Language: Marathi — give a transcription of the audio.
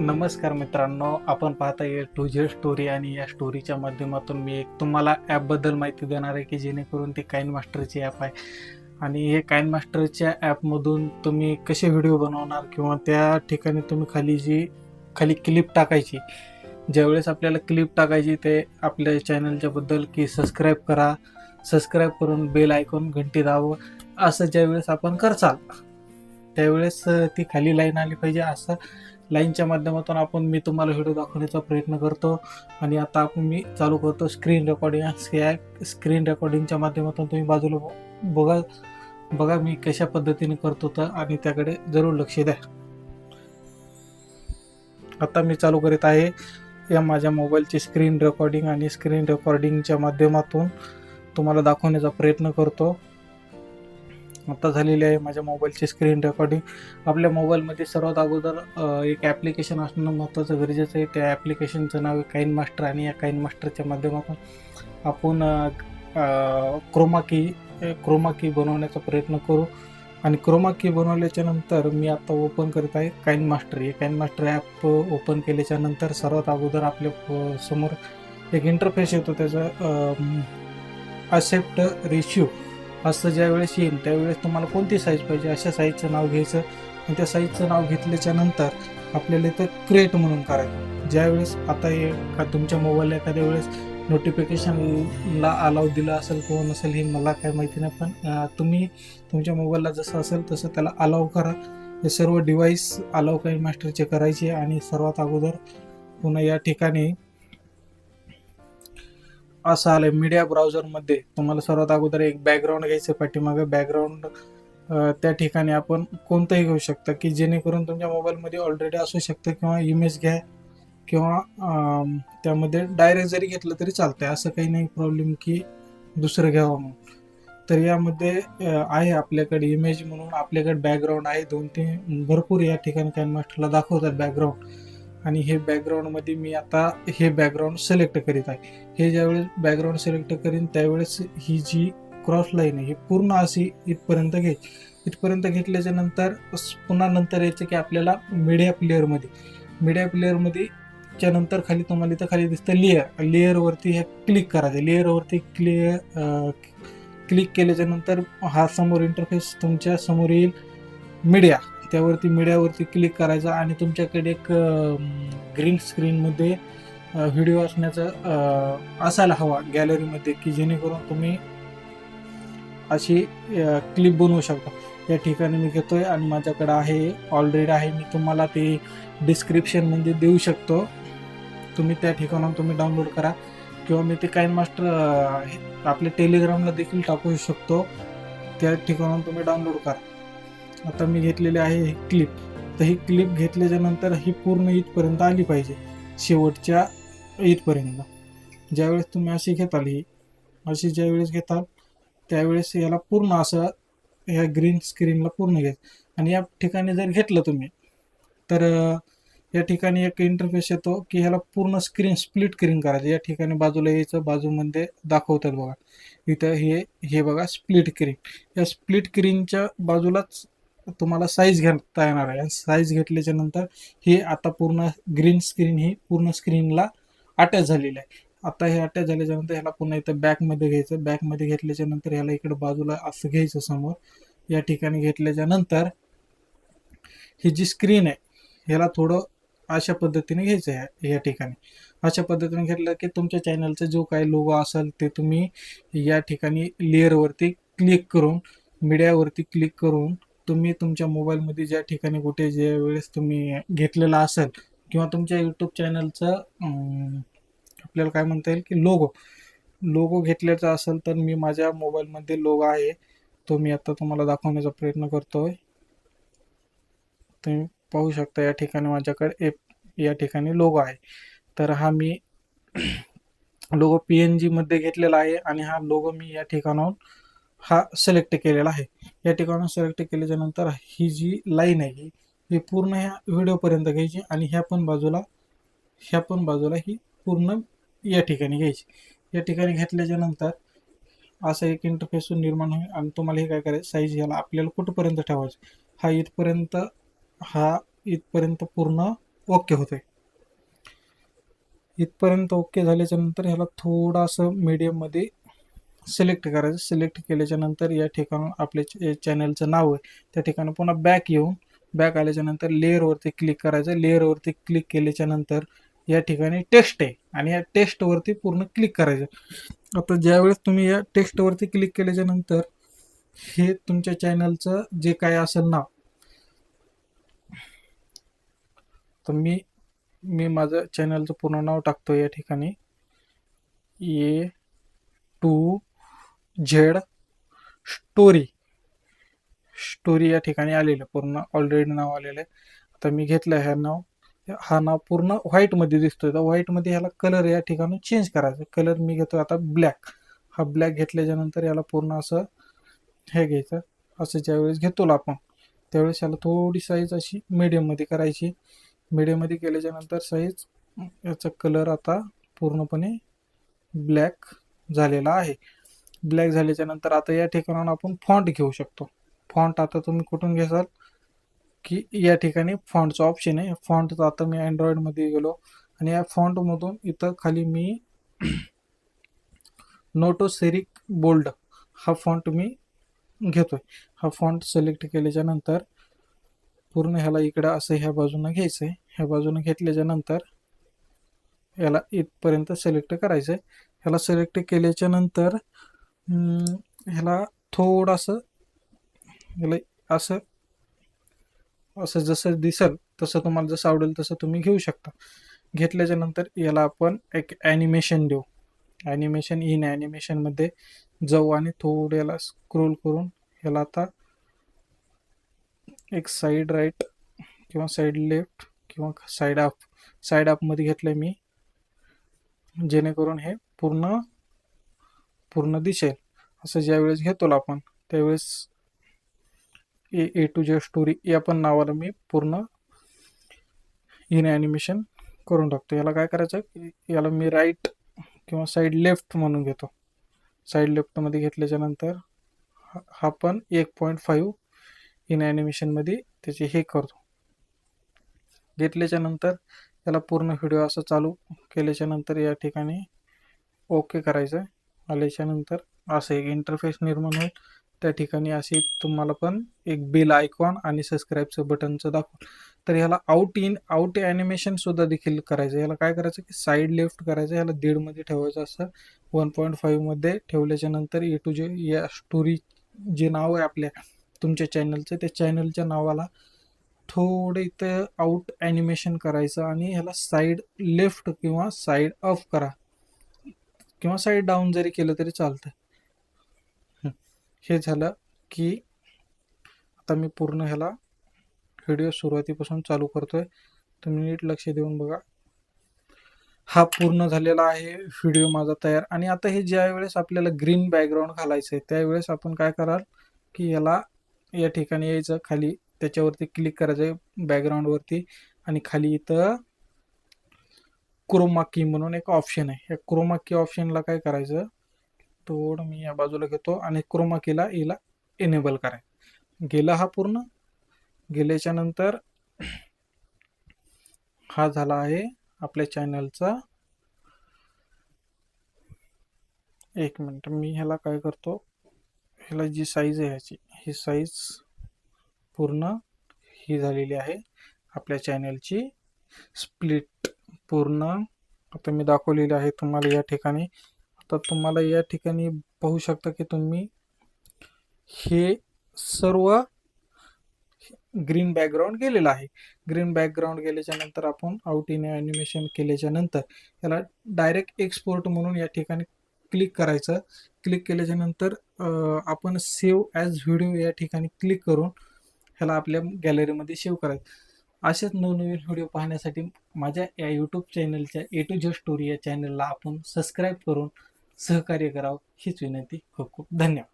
नमस्कार मित्रांनो, आपण पाहता ये टू झेड स्टोरी आणि या स्टोरीच्या माध्यमातून मी एक तुम्हाला ॲपबद्दल माहिती देणार आहे की जेणेकरून ती काइन मास्टरची ॲप आहे. आणि हे काइन मास्टरच्या ॲपमधून तुम्ही कसे व्हिडिओ बनवणार किंवा त्या ठिकाणी तुम्ही खाली क्लिप टाकायची, ज्यावेळेस आपल्याला क्लिप टाकायची ते आपल्या चॅनलच्या बद्दल की सबस्क्राईब करा, सबस्क्राईब करून बेल आयकॉन घंटी दाबवा, असं ज्यावेळेस आपण करचाल त्यावेळेस ती खाली लाईन आली पाहिजे. असं लाईनच्या माध्यमातून मी तुम्हाला व्हिडिओ दाखवण्याचा प्रयत्न करतो. आणि आता मी चालू करतो स्क्रीन रेकॉर्डिंग. स्क्रीन रेकॉर्डिंगच्या माध्यमातून तुम्ही बाजूला बघा मी कशा पद्धतीने करतो तर, आणि त्याकडे जरूर लक्ष द्या. आता मी चालू करीत आहे या माझ्या मोबाईलची स्क्रीन रेकॉर्डिंग, आणि स्क्रीन रेकॉर्डिंगच्या माध्यमातून तुम्हाला दाखवण्याचा प्रयत्न करतो. आता झालेली आहे माझ्या मोबाईलची स्क्रीन रेकॉर्डिंग. आपल्या मोबाईलमध्ये सर्वात अगोदर एक ॲप्लिकेशन असणं महत्त्वाचं गरजेचं आहे. त्या ॲप्लिकेशनचं नाव आहे काइन मास्टर, आणि या काइन मास्टरच्या माध्यमातून आपण क्रोमा की बनवण्याचा प्रयत्न करू. आणि क्रोमा की बनवल्याच्या नंतर मी आता ओपन करत आहे काइन मास्टर. हे काइन मास्टर ॲप ओपन केल्याच्या नंतर सर्वात अगोदर आपल्या समोर एक इंटरफेस येतो. त्याचा ॲस्पेक्ट रेशिओ असं ज्यावेळेस येईल त्यावेळेस तुम्हाला कोणती साईज पाहिजे अशा साईजचं नाव घ्यायचं. आणि त्या साईजचं नाव घेतल्याच्या नंतर आपल्याला इथं क्रिएट म्हणून करायचं. ज्यावेळेस आता हे तुमच्या मोबाईलला एखाद्या वेळेस नोटिफिकेशनला अलाव दिलं असेल किंवा नसेल हे मला काय माहिती नाही, पण तुम्ही तुमच्या मोबाईलला जसं असेल तसं त्याला अलाव करा. हे सर्व डिव्हाइस अलाव काइन मास्टरचे करायचे. आणि सर्वात अगोदर पुन्हा या ठिकाणी असं आलंय मीडिया ब्राउझरमध्ये तुम्हाला सर्वात अगोदर एक बॅकग्राऊंड घ्यायचं. पाठीमागं बॅकग्राऊंड त्या ठिकाणी आपण कोणतंही घेऊ शकता की जेणेकरून तुमच्या मोबाईलमध्ये ऑलरेडी असू शकतं, किंवा इमेज घ्या, किंवा त्यामध्ये डायरेक्ट जरी घेतलं तरी चालतंय. असं काही नाही प्रॉब्लेम की दुसरं घ्यावं म्हणून. तर यामध्ये आहे आपल्याकडे इमेज म्हणून आपल्याकडे बॅकग्राऊंड आहे 2-3 भरपूर या ठिकाणी काइन मास्टरला दाखवतात बॅकग्राऊंड. आणि हे बॅकग्राऊंडमध्ये मी आता हे बॅकग्राऊंड सिलेक्ट करीत आहे. हे ज्यावेळेस बॅकग्राऊंड सिलेक्ट करीन त्यावेळेस ही जी क्रॉस लाईन आहे ही पूर्ण अशी इथपर्यंत घ्यायची. इथपर्यंत घेतल्याच्या नंतर पुन्हा नंतर यायचं की आपल्याला मीडिया प्लेअरमध्ये च्या नंतर खाली तुम्हाला इथं खाली दिसतं लेअरवरती हे क्लिक करायचं. लेअरवरती क्लिक केल्याच्या नंतर हा समोर इंटरफेस तुमच्या समोर येईल मीडिया. त्यावरती मीडियावरती क्लिक करायचा आणि तुमच्याकडे एक ग्रीन स्क्रीनमध्ये व्हिडिओ असण्याचं असायला हवा गॅलरीमध्ये, की जेणेकरून तुम्ही अशी क्लिप बनवू शकता. या ठिकाणी मी घेतोय आणि माझ्याकडे आहे ऑलरेडी आहे. मी तुम्हाला ते डिस्क्रिप्शनमध्ये देऊ शकतो. तुम्ही त्या ठिकाणाहून तुम्ही डाउनलोड करा, किंवा मी ते काइन मास्टर आपल्या टेलिग्रामला देखील टाकू शकतो. त्या ठिकाणाहून तुम्ही डाउनलोड करा. आता मी घेतलेली आहे ही क्लिप. तर ही क्लिप घेतल्याच्या नंतर ही पूर्ण इथपर्यंत आली पाहिजे, शेवटच्या इथपर्यंत. ज्यावेळेस तुम्ही अशी घेताल, ही अशी ज्यावेळेस घेताल त्यावेळेस याला पूर्ण असं ह्या ग्रीन स्क्रीनला पूर्ण घ्यायचं. आणि या ठिकाणी जर घेतलं तुम्ही तर या ठिकाणी एक इंटरफेस येतो की ह्याला पूर्ण स्क्रीन स्प्लिट स्क्रीन करायचं. या ठिकाणी बाजूला यायचं, बाजूमध्ये दाखवतात बघा इथं हे बघा स्प्लिट स्क्रीन. या स्प्लिट स्क्रीनच्या बाजूलाच तुम्हाला साईज घेता येणार आहे. साईज घेतल्याच्या नंतर ही आता पूर्ण ग्रीन स्क्रीन ही पूर्ण स्क्रीनला अटॅच झालेली आहे. आता हे अटॅच झाल्याच्या नंतर ह्याला पुन्हा इथं बॅकमध्ये घ्यायचं. बॅकमध्ये घेतल्याच्या नंतर ह्याला इकडं बाजूला असं घ्यायचं समोर. या ठिकाणी घेतल्याच्या नंतर ही जी स्क्रीन आहे ह्याला थोडं अशा पद्धतीने घ्यायचं आहे. या ठिकाणी अशा पद्धतीने घेतलं की तुमच्या चॅनलचा जो काही लोगो असेल ते तुम्ही या ठिकाणी लेअरवरती क्लिक करून, मीडियावरती क्लिक करून तुम्ही तुमच्या मोबाईलमध्ये ज्या ठिकाणी कुठे ज्या वेळेस तुम्ही घेतलेला असेल, किंवा तुमच्या यूट्यूब चॅनलचं आपल्याला काय म्हणता येईल की लोगो घेतल्याचा असेल तर मी माझ्या मोबाईलमध्ये लोगो आहे तो मी आता तुम्हाला दाखवण्याचा प्रयत्न करतोय. तुम्ही पाहू शकता या ठिकाणी माझ्याकडे या ठिकाणी लोगो आहे. तर हा मी लोगो PNG मध्ये घेतलेला आहे. आणि हा लोगो मी या ठिकाणाहून हा सिलेक्ट केलेला आहे. या ठिकाणून सिलेक्ट केल्याच्या नंतर ही जी लाईन आहे ही पूर्ण ह्या व्हिडिओपर्यंत घ्यायची, आणि ह्या पण बाजूला ही पूर्ण या ठिकाणी घ्यायची. या ठिकाणी घेतल्याच्या नंतर असं एक इंटरफेस निर्माण होईल. आणि तुम्हाला हे काय करायचं, साईज ह्याला आपल्याला कुठपर्यंत ठेवायचं, हा इथपर्यंत पूर्ण ओके होतोय. इथपर्यंत ओके झाल्याच्या नंतर ह्याला थोडासा मीडियममध्ये सिलेक्ट करायचं. सिलेक्ट केल्याच्या नंतर या ठिकाणी आपल्या चॅनलचं नाव आहे त्या ठिकाणी पुन्हा बॅक येऊन, बॅक आल्याच्या नंतर लेअरवरती क्लिक करायचं. लेअरवरती क्लिक केल्याच्या नंतर या ठिकाणी टेक्स्ट आहे आणि या टेक्स्टवरती पूर्ण क्लिक करायचं. आता ज्यावेळेस तुम्ही या टेक्स्टवरती क्लिक केल्याच्या नंतर हे तुमच्या चॅनलचं जे काय असेल नाव, तर मी माझं चॅनलचं पूर्ण नाव टाकतो या ठिकाणी. A2Z स्टोरी या ठिकाणी आलेलं पूर्ण ऑलरेडी नाव आलेलं आहे. आता मी घेतलं हा नाव पूर्ण व्हाईटमध्ये दिसतोय. तर व्हाईटमध्ये ह्याला कलर या ठिकाणी चेंज करायचा. कलर मी घेतो आता ब्लॅक. हा ब्लॅक घेतल्याच्या नंतर याला पूर्ण असं हे घ्यायचं. असं ज्यावेळेस घेतो आपण त्यावेळेस याला थोडी साईज अशी मीडियममध्ये करायची. मीडियममध्ये केल्याच्या नंतर साईज याचा कलर आता पूर्णपणे ब्लॅक झालेला आहे. ब्लॅक झाल्याच्या नंतर आता या ठिकाणाहून आपण फॉन्ट घेऊ शकतो. फॉन्ट आता तुम्ही कुठून घ्याल की या ठिकाणी फॉन्टचा ऑप्शन आहे. फॉन्टचा आता मी अँड्रॉइडमध्ये गेलो आणि या फॉन्टमधून इथं खाली मी नोटोसेरिक बोल्ड हा फॉन्ट मी घेतोय. हा फॉन्ट सिलेक्ट केल्याच्या नंतर पूर्ण ह्याला इकडं असं ह्या बाजूनं घ्यायचं आहे. ह्या बाजूनं घेतल्याच्या नंतर याला इथपर्यंत सिलेक्ट करायचं आहे. ह्याला सिलेक्ट केल्याच्या नंतर ह्याला थोडंसं ह्याला असं असं जसं दिसेल तसं तुम्हाला जसं आवडेल तसं तुम्ही घेऊ शकता. घेतल्याच्या नंतर याला आपण एक ॲनिमेशन देऊ. ॲनिमेशन इन ॲनिमेशनमध्ये जाऊ आणि थोडं याला स्क्रोल करून ह्याला आता एक साईड राईट किंवा साईड लेफ्ट किंवा साईड अपमध्ये घेतलं मी, जेणेकरून हे पूर्ण दिसेल. असं ज्यावेळेस घेतो आपण त्यावेळेस A2Z स्टोरी या पण नावाला मी पूर्ण इन ॲनिमेशन करून टाकतो. याला काय करायचं, याला मी राईट किंवा साईड लेफ्ट म्हणून घेतो. साईड लेफ्टमध्ये घेतल्याच्या नंतर हा पण 1.5 इन ॲनिमेशनमध्ये त्याचे हे करतो. घेतल्याच्या नंतर याला पूर्ण व्हिडिओ असं चालू केल्याच्या नंतर या ठिकाणी ओके करायचं. आल्याच्या नंतर असं एक इंटरफेस निर्माण होईल. त्या ठिकाणी असे तुम्हाला पण एक बेल आयकॉन आणि सबस्क्राईबचं बटनचं दाखवलं. तर ह्याला आउट ॲनिमेशन सुद्धा देखील करायचं. याला काय करायचं की साईड लेफ्ट करायचं, याला 1.5 मध्ये ठेवायचं असं. 1.5 मध्ये ठेवल्याच्या नंतर A2Z या स्टोरी जे नाव आहे आपल्या तुमच्या चॅनलचं त्या चॅनलच्या नावाला थोडं इथं आउट ॲनिमेशन करायचं आणि ह्याला साईड लेफ्ट किंवा साईड अप करा किंवा साईड डाऊन जरी केलं तरी चालतं. हे झालं की आता मी पूर्ण ह्याला व्हिडिओ सुरुवातीपासून चालू करतोय. तुम्ही नीट लक्ष देऊन बघा. हा पूर्ण झालेला आहे व्हिडिओ माझा तयार. आणि आता हे ज्या वेळेस आपल्याला ग्रीन बॅकग्राऊंड घालायचं आहे त्यावेळेस आपण काय कराल की याला या ठिकाणी यायचं, खाली त्याच्यावरती क्लिक करायचं आहे बॅकग्राऊंडवरती आणि खाली इथं क्रोमा की म्हणून एक ऑप्शन आहे. या क्रोमा की ऑप्शनला काय करायचं, थोडं मी या बाजूला घेतो आणि क्रोमा कीला याला एनेबल करायचं. गेला हा पूर्ण. गेल्याच्या नंतर हा झाला आहे आपल्या चॅनलचा. एक मिनिट मी ह्याला काय करतो, ह्याला जी साईज आहे ह्याची ही साईज पूर्ण ही झालेली आहे आपल्या चॅनलची. स्प्लिट पूर्ण आता मी दाखवलेली आहे तुम्हाला या ठिकाणी. आता तुम्हाला या ठिकाणी पाहू शकता की तुम्ही हे सर्व ग्रीन बॅकग्राऊंड गेलेलं आहे. ग्रीन बॅकग्राऊंड गेल्याच्या नंतर आपण आउट इन ॲनिमेशन केल्याच्या नंतर याला डायरेक्ट एक्सपोर्ट म्हणून या ठिकाणी क्लिक करायचं. क्लिक केल्याच्या नंतर आपण सेव्ह ॲज व्हिडिओ या ठिकाणी क्लिक करून ह्याला आपल्या गॅलरीमध्ये सेव्ह करायचं. असेच नवनवीन व्हिडिओ पाहण्यासाठी माझ्या या यूट्यूब चॅनलच्या A2Z स्टोरी या चॅनलला आपण सबस्क्राईब करून सहकार्य करावं हीच विनंती. खूप खूप धन्यवाद.